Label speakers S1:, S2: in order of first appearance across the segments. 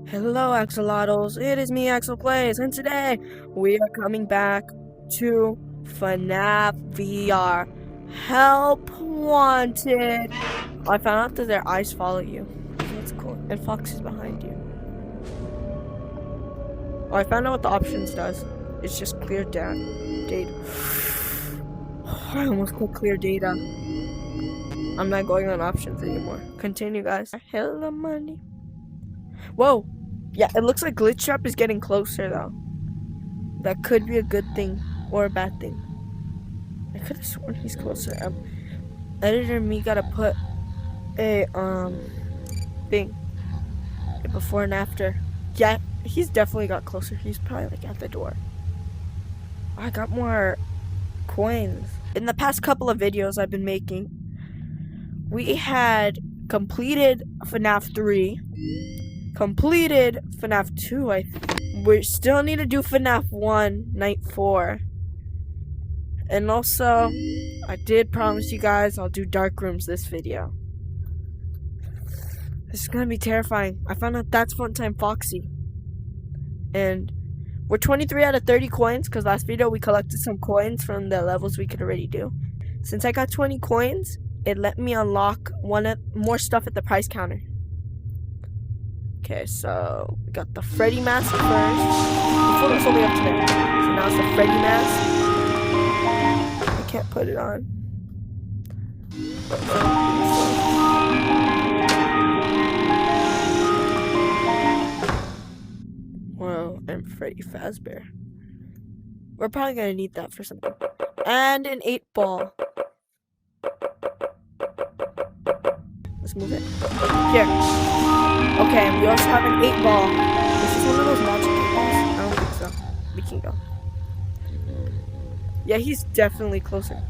S1: Hello, Axolotls. It is me, Axel Plays, and today we are coming back to FNaF VR. Help wanted. I found out that their eyes follow you. That's cool. And Fox is behind you. Oh, I found out what the options does. It's just clear data. I almost put clear data. I'm not going on options anymore. Continue, guys. Hello, money. Whoa. Yeah, it looks like Glitch Trap is getting closer, though. That could be a good thing or a bad thing. I could have sworn he's closer. Editor me gotta put a, thing. A before and after. Yeah, he's definitely got closer. He's probably, like, at the door. I got more coins. In the past couple of videos I've been making, we had completed FNaF 3. Completed FNaF 2, we still need to do FNaF 1, Night 4. And also, I did promise you guys I'll do Dark Rooms this video. This is gonna be terrifying. I found out that's Funtime Foxy. And we're 23 out of 30 coins, because last video we collected some coins from the levels we could already do. Since I got 20 coins, it let me unlock more stuff at the price counter. Okay, so we got the Freddy mask first. Before it was only up to there. So now it's the Freddy mask. I can't put it on. Whoa, and Freddy Fazbear. We're probably gonna need that for something. And an 8-ball. Let's move it. Here. Okay, we also have an 8-ball. This is one of those magic 8-balls. I don't think so. We can go. Yeah, he's definitely closer.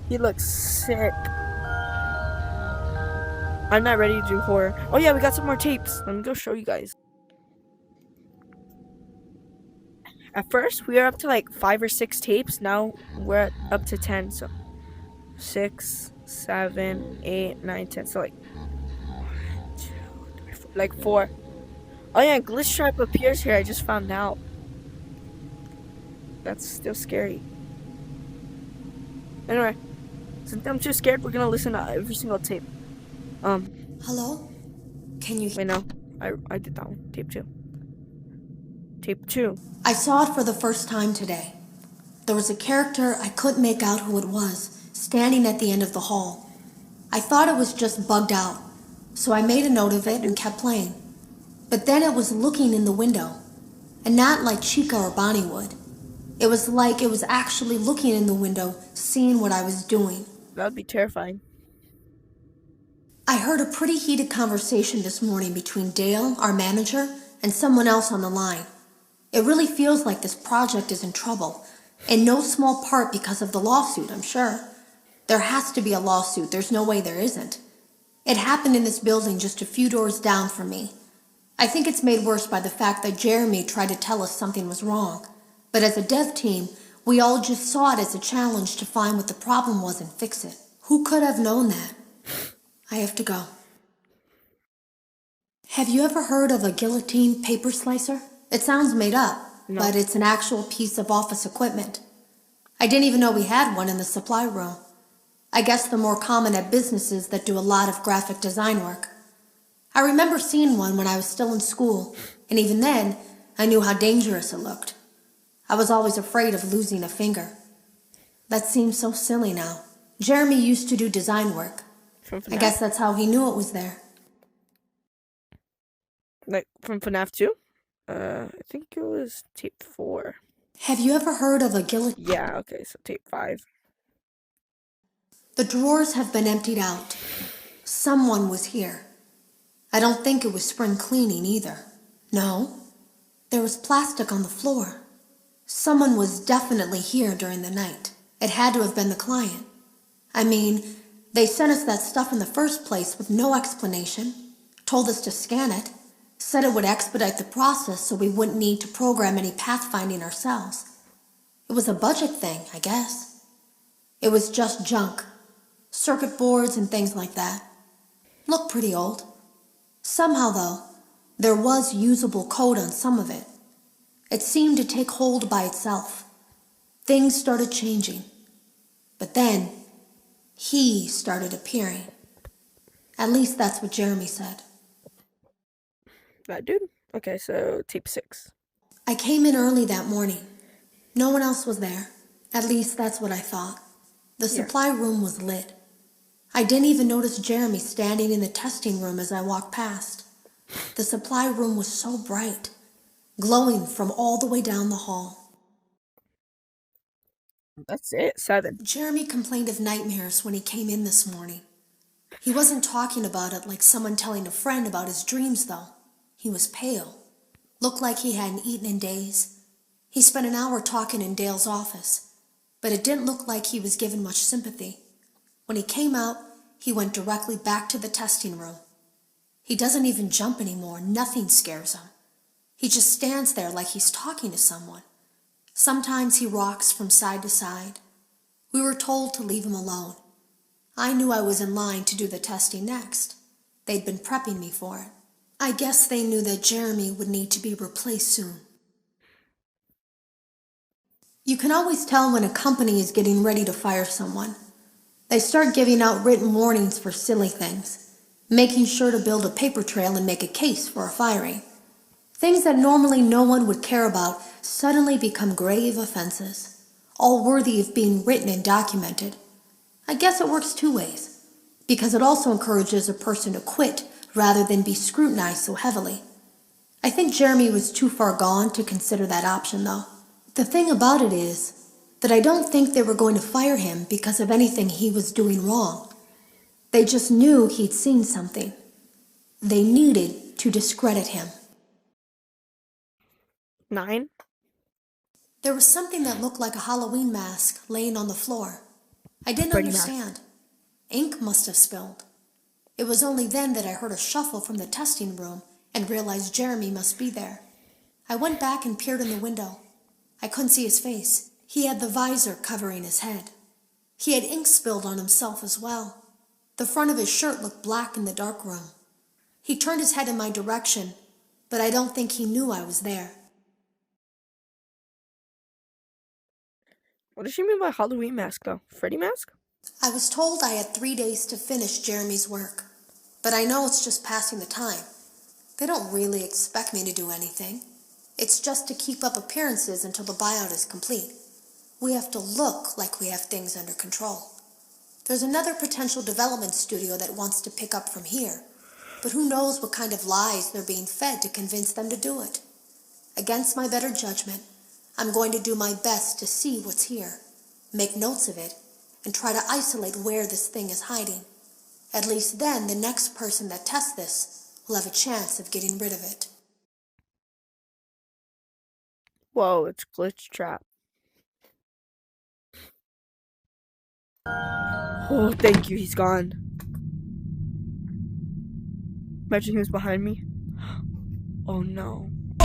S1: He looks sick. I'm not ready to do horror. Oh yeah, we got some more tapes. Let me go show you guys. At first, we were up to like 5 or 6 tapes. Now we're up to 10. So 6, 7, 8, 9, 10. So like 4. Oh yeah, Glitch Trap appears here. I just found out. That's still scary. Anyway, since I'm too scared, we're gonna listen to every single tape.
S2: Hello? Can you
S1: Wait, no. I did that one. Tape 2. Tape 2.
S2: I saw it for the first time today. There was a character I couldn't make out who it was, standing at the end of the hall. I thought it was just bugged out, so I made a note of it and kept playing. But then it was looking in the window, and not like Chica or Bonnie would. It was like it was actually looking in the window, seeing what I was doing.
S1: That would be terrifying.
S2: I heard a pretty heated conversation this morning between Dale, our manager, and someone else on the line. It really feels like this project is in trouble, in no small part because of the lawsuit, I'm sure. There has to be a lawsuit, there's no way there isn't. It happened in this building just a few doors down from me. I think it's made worse by the fact that Jeremy tried to tell us something was wrong. But as a dev team, we all just saw it as a challenge to find what the problem was and fix it. Who could have known that? I have to go. Have you ever heard of a guillotine paper slicer? It sounds made up,
S1: No.
S2: but it's an actual piece of office equipment. I didn't even know we had one in the supply room. I guess they're more common at businesses that do a lot of graphic design work. I remember seeing one when I was still in school, and even then, I knew how dangerous it looked. I was always afraid of losing a finger. That seems so silly now. Jeremy used to do design work. I guess that's how he knew it was there.
S1: Like, from FNaF 2? I think it was tape 4.
S2: Have you ever heard of a guillotine?
S1: Yeah, okay, so tape 5.
S2: The drawers have been emptied out. Someone was here. I don't think it was spring cleaning either. No, there was plastic on the floor. Someone was definitely here during the night. It had to have been the client. I mean, they sent us that stuff in the first place with no explanation, told us to scan it, said it would expedite the process so we wouldn't need to program any pathfinding ourselves. It was a budget thing, I guess. It was just junk. Circuit boards and things like that. Looked pretty old. Somehow, though, there was usable code on some of it. It seemed to take hold by itself. Things started changing. But then, he started appearing. At least that's what Jeremy said.
S1: That dude? Okay, so tape 6.
S2: I came in early that morning. No one else was there. At least that's what I thought. The supply room was lit. I didn't even notice Jeremy standing in the testing room as I walked past. The supply room was so bright, glowing from all the way down the hall.
S1: That's it, 7.
S2: Jeremy complained of nightmares when he came in this morning. He wasn't talking about it like someone telling a friend about his dreams, though. He was pale. Looked like he hadn't eaten in days. He spent an hour talking in Dale's office, but it didn't look like he was given much sympathy. When he came out, he went directly back to the testing room. He doesn't even jump anymore. Nothing scares him. He just stands there like he's talking to someone. Sometimes he rocks from side to side. We were told to leave him alone. I knew I was in line to do the testing next. They'd been prepping me for it. I guess they knew that Jeremy would need to be replaced soon. You can always tell when a company is getting ready to fire someone. They start giving out written warnings for silly things, making sure to build a paper trail and make a case for a firing. Things that normally no one would care about suddenly become grave offenses, all worthy of being written and documented. I guess it works two ways, because it also encourages a person to quit rather than be scrutinized so heavily. I think Jeremy was too far gone to consider that option, though. The thing about it is that I don't think they were going to fire him because of anything he was doing wrong. They just knew he'd seen something. They needed to discredit him.
S1: 9.
S2: There was something that looked like a Halloween mask laying on the floor. I didn't
S1: Pretty
S2: understand. Ink must have spilled. It was only then that I heard a shuffle from the testing room and realized Jeremy must be there. I went back and peered in the window. I couldn't see his face. He had the visor covering his head. He had ink spilled on himself as well. The front of his shirt looked black in the dark room. He turned his head in my direction, but I don't think he knew I was there.
S1: What does she mean by Halloween mask, though? Freddy mask?
S2: I was told I had 3 days to finish Jeremy's work, but I know it's just passing the time. They don't really expect me to do anything. It's just to keep up appearances until the buyout is complete. We have to look like we have things under control. There's another potential development studio that wants to pick up from here, but who knows what kind of lies they're being fed to convince them to do it. Against my better judgment, I'm going to do my best to see what's here, make notes of it, and try to isolate where this thing is hiding. At least then, the next person that tests this will have a chance of getting rid of it.
S1: Whoa, it's Glitch Trap. Oh, thank you, he's gone. Imagine he was behind me. Oh no.
S3: I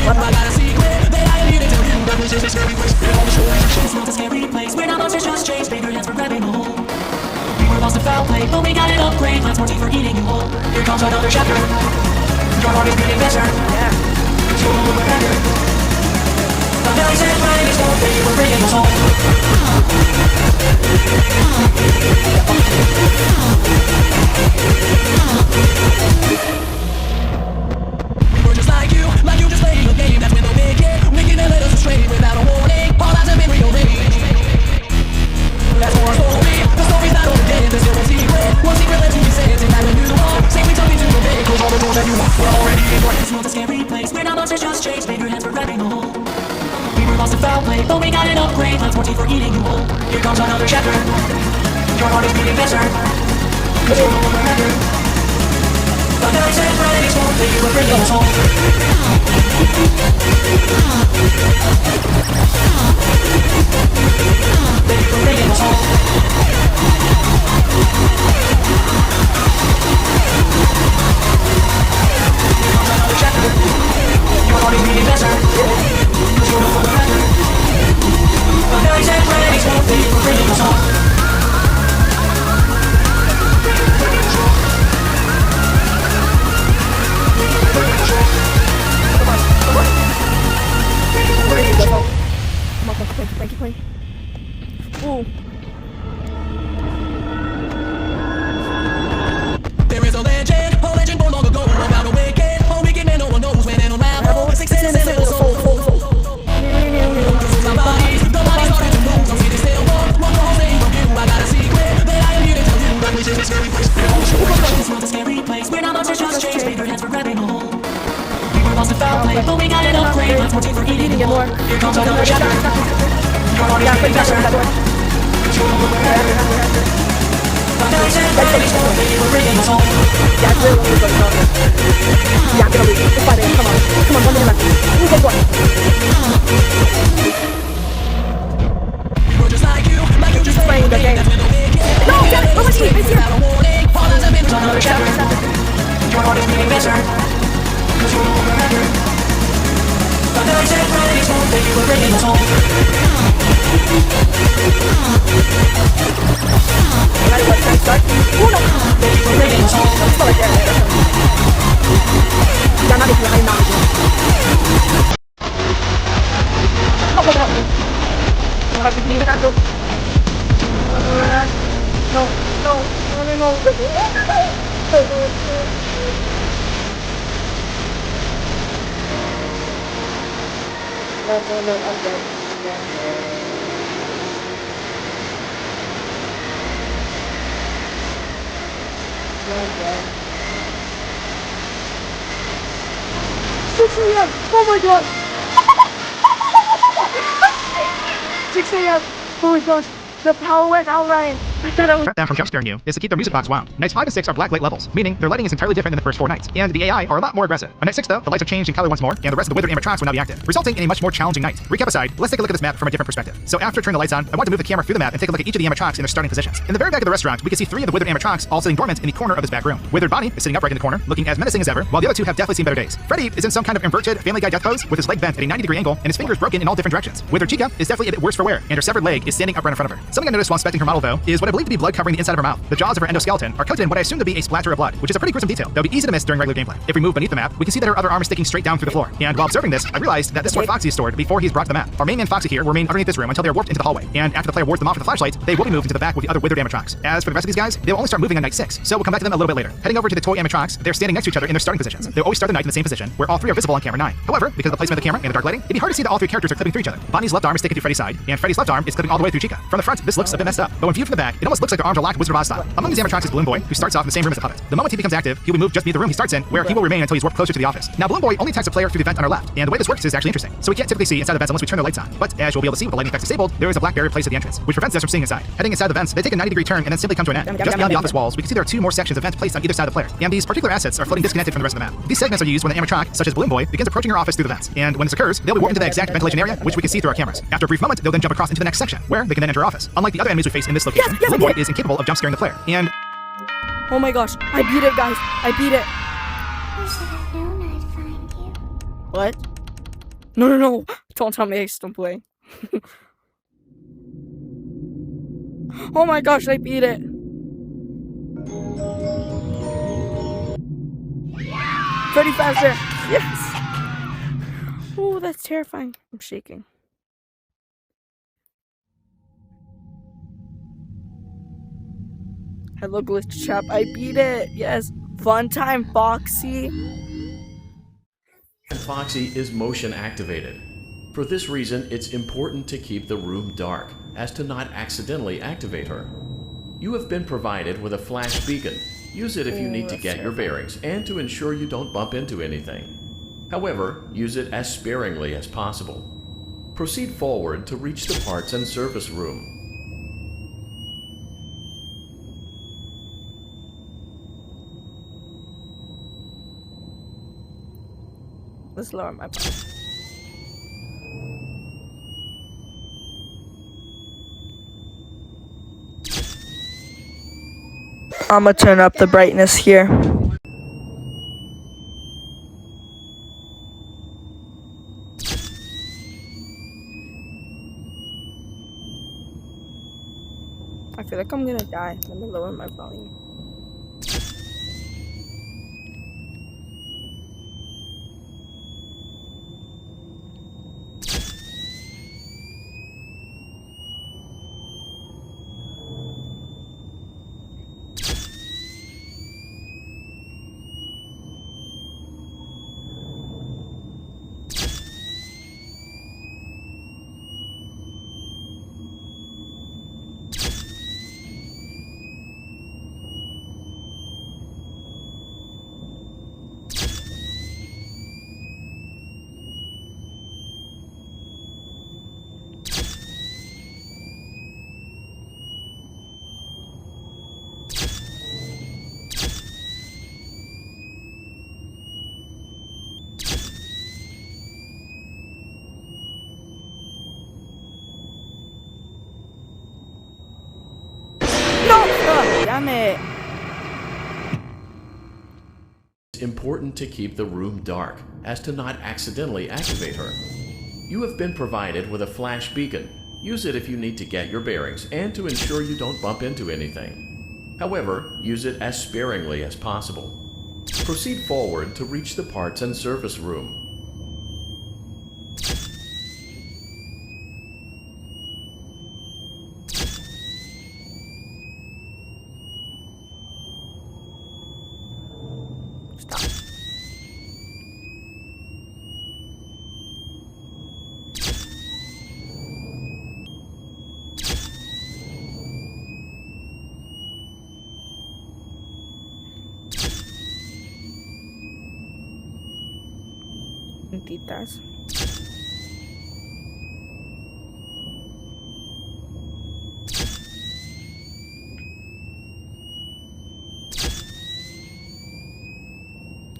S3: got a secret that I need to tell you, but it's just very quick. It's not a scary place where now monsters just change. Bigger hands for grabbing the whole. We were lost to foul play, but we got it upgrade. Plans more teeth for eating you whole. Here comes another chapter. Your heart is beating faster.
S1: Yeah.
S3: It's your little better. The belly said right is what they were bringing us home. Just like you just playing a game that's been no big hit. Making their letters straight without a warning. All eyes have been rearranged. That's more story. The story's not over dead, there's still a secret. One secret left to be said, and I will use the wall. Say we took me to the bed, close all the doors that you want. We're already in work. It's not a scary place where now monsters just change. Bigger hands for grabbing the whole. We were lost to foul play, but we got an upgrade. Plans more teeth for eating you whole. Here comes another chapter. Your heart is beating faster. Cause you're the one remember. The nights and Fridays won't be what bring us home. They were bringing us home. Another chapter. Your heart is beating faster. Cause you're the one remember. The nights and Fridays won't be what bring us home. but we got an upgrade. Lots more for eating and more. Here comes another chapter. Your heart is beating faster. We're bringing us home. We're just like you just playing the game. No, damn it, where was he? He's here. All eyes have been on another chapter. Your heart is beating faster. Cause you will remember. The very same praise won't take you, we're bringing us home. We're bringing us home.
S1: Oh my god! 6 a.m. Oh my gosh, the power went out, Ryan. I thought I was
S4: Down from jump scaring you is to keep their music box wound. Nights 5 and 6 are black light levels, meaning their lighting is entirely different than the first 4 nights, and the AI are a lot more aggressive. On night 6 though, the lights have changed in color once more, and the rest of the withered animatronics will now be active, resulting in a much more challenging night. Recap aside, let's take a look at this map from a different perspective. So after turning the lights on, I want to move the camera through the map and take a look at each of the animatronics in their starting positions. In the very back of the restaurant, we can see 3 of the withered animatronics all sitting dormant in the corner of this back room. Withered Bonnie is sitting upright in the corner, looking as menacing as ever, while the other 2 have definitely seen better days. Freddy is in some kind of inverted Family Guy death pose, with his leg bent at a 90-degree angle and his fingers broken in all different directions. Withered Chica is definitely a bit worse for wear, and her severed leg is standing upright in front of her. Something I noticed while inspecting her model though is what I believe to be blood covering the inside of her mouth. The jaws of her endoskeleton are coated in what I assume to be a splatter of blood, which is a pretty gruesome detail that would be easy to miss during regular gameplay. If we move beneath the map, we can see that her other arm is sticking straight down through the floor. And while observing this, I realized that this is where Foxy is stored before he's brought to the map. Our main man Foxy here will remain underneath this room until they are warped into the hallway. And after the player wards them off with the flashlight, they will be moved into the back with the other withered animatronics. As for the rest of these guys, they will only start moving on night 6, so we'll come back to them a little bit later. Heading over to the toy animatronics, they're standing next to each other in their starting positions. They'll always start the night in the same position, where all 3 are visible on camera 9. However, because of the placement of the camera and the dark lighting, it'd be hard to see that all 3 characters are clipping through each other. Bonnie's left arm is sticking to Freddy's side, and Freddy's left arm is clipping all the way through Chica. From the front, this looks a bit messed up, but when viewed from the back, it almost looks like their arms are locked Wizard of Oz style. Among these animatronics is Balloon Boy, who starts off in the same room as the puppet. The moment he becomes active, he'll be moved just near the room he starts in, where he will remain until he's warped closer to the office. Now, Balloon Boy only attacks a player through the vent on our left, and the way this works is actually interesting. So we can't typically see inside the vents unless we turn the lights on. But as you'll be able to see with the lighting effects disabled, there is a black barrier placed at the entrance, which prevents us from seeing inside. Heading inside the vents, they take a 90-degree turn and then simply come to an end. Just beyond the office walls, we can see there are 2 more sections of vents placed on either side of the player, and these particular assets are floating disconnected from the rest of the map. These segments are used when an animatronic, such as Balloon Boy, begins approaching your office through the vents, and when this occurs, they'll be warped into the exact ventilation area, which we can see through our cameras. After a brief moment, they'll then jump across into the next section, where they can then enter our office. Unlike the other enemies we face in this location, Balloon Boy is incapable of jump scaring the player, and
S1: oh my gosh, I beat it, guys. I beat it.
S5: I should have known I'd find you.
S1: What? No. Don't tell me I still play. Oh my gosh, I beat it. Pretty faster. Yes. Oh, that's terrifying. I'm shaking. Hello, Glitch Chap. I beat it. Yes. Fun time, Foxy.
S6: Foxy is motion activated. For this reason, it's important to keep the room dark, as to not accidentally activate her. You have been provided with a flash beacon. Use it if you need to get your bearings and to ensure you don't bump into anything. However, use it as sparingly as possible. Proceed forward to reach the parts and service room.
S1: Let's lower my bar. I'm gonna turn up the brightness here. I feel like I'm gonna die. Let me lower my volume. Damn it.
S6: It's important to keep the room dark, as to not accidentally activate her. You have been provided with a flash beacon. Use it if you need to get your bearings and to ensure you don't bump into anything. However, use it as sparingly as possible. Proceed forward to reach the parts and service room.
S1: Stop. Puntitas.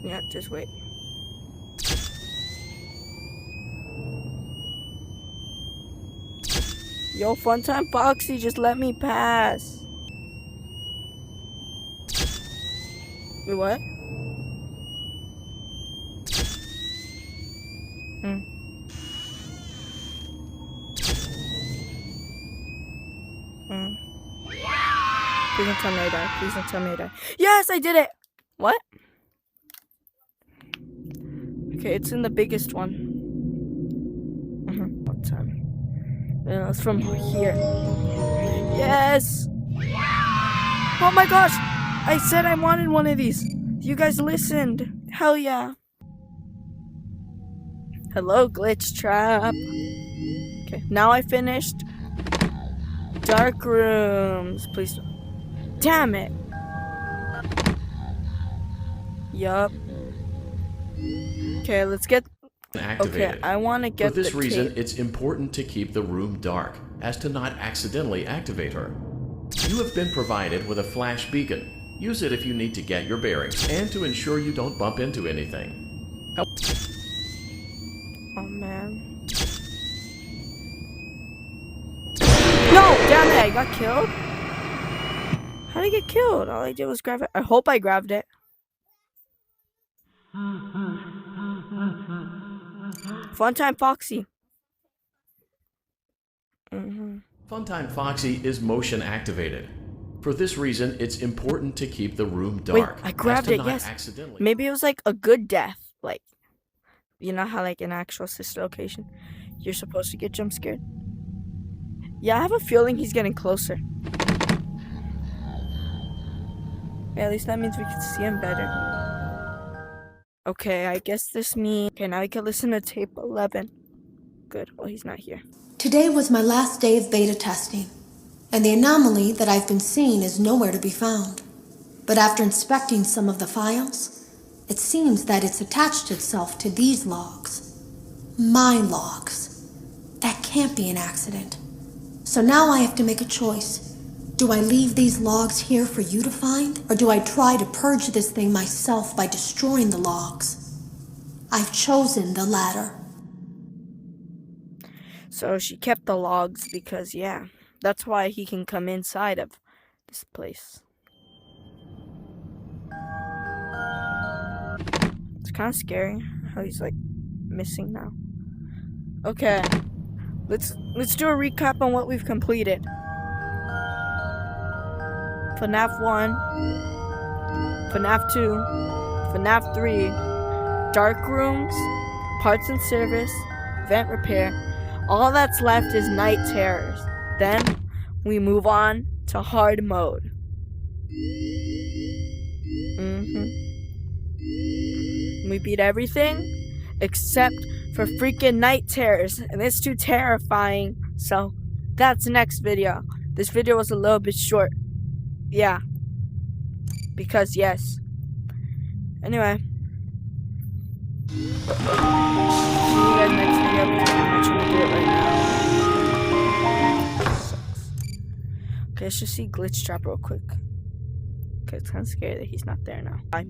S1: Yeah, just wait. Yo, Funtime Foxy, just let me pass. Wait, what? Please don't tell me I died. Please don't tell me I died. Yes, I did it! What? Okay, it's in the biggest one. One time. Yeah, it's from here. Yes! Oh my gosh! I said I wanted one of these. You guys listened. Hell yeah. Hello, glitch trap. Okay, now I finished. Dark rooms. Please don't. Damn it. Yup. Okay, let's get...
S6: Activated.
S1: Okay, I want to get
S6: For this
S1: the
S6: reason,
S1: tape.
S6: it's important to keep the room dark, as to not accidentally activate her. You have been provided with a flash beacon. Use it if you need to get your bearings and to ensure you don't bump into anything.
S1: Oh, man. No! Damn it, I got killed? How did I get killed? All I did was grab it. I hope I grabbed it. Funtime Foxy.
S6: Funtime Foxy is motion activated. For this reason, it's important to keep the room
S1: Wait,
S6: dark.
S1: I grabbed
S6: as to
S1: it,
S6: not
S1: yes.
S6: accidentally.
S1: Maybe it was like a good death. Like, you know how like in actual sister location, you're supposed to get jump scared? Yeah, I have a feeling he's getting closer. Yeah, at least that means we can see him better. Okay, I guess this means... Okay, now I can listen to tape 11. Good, well, he's not here.
S2: Today was my last day of beta testing, and the anomaly that I've been seeing is nowhere to be found. But after inspecting some of the files, it seems that it's attached itself to these logs. My logs. That can't be an accident. So now I have to make a choice. Do I leave these logs here for you to find, or do I try to purge this thing myself by destroying the logs? I've chosen the latter.
S1: So she kept the logs because, yeah, that's why he can come inside of this place. It's kind of scary how he's like missing now. Okay, let's do a recap on what we've completed. FNaF 1, FNaF 2, FNaF 3, Dark Rooms, Parts and Service, Vent Repair. All that's left is Night Terrors. Then we move on to Hard Mode. We beat everything except for freaking Night Terrors, and it's too terrifying. So that's the next video. This video was a little bit short. Yeah. Because yes. Anyway. See you guys next video because I'm trying to do it right now. Sucks. Okay, let's just see Glitch Trap real quick. Okay, it's kind of scary that he's not there now. Bye.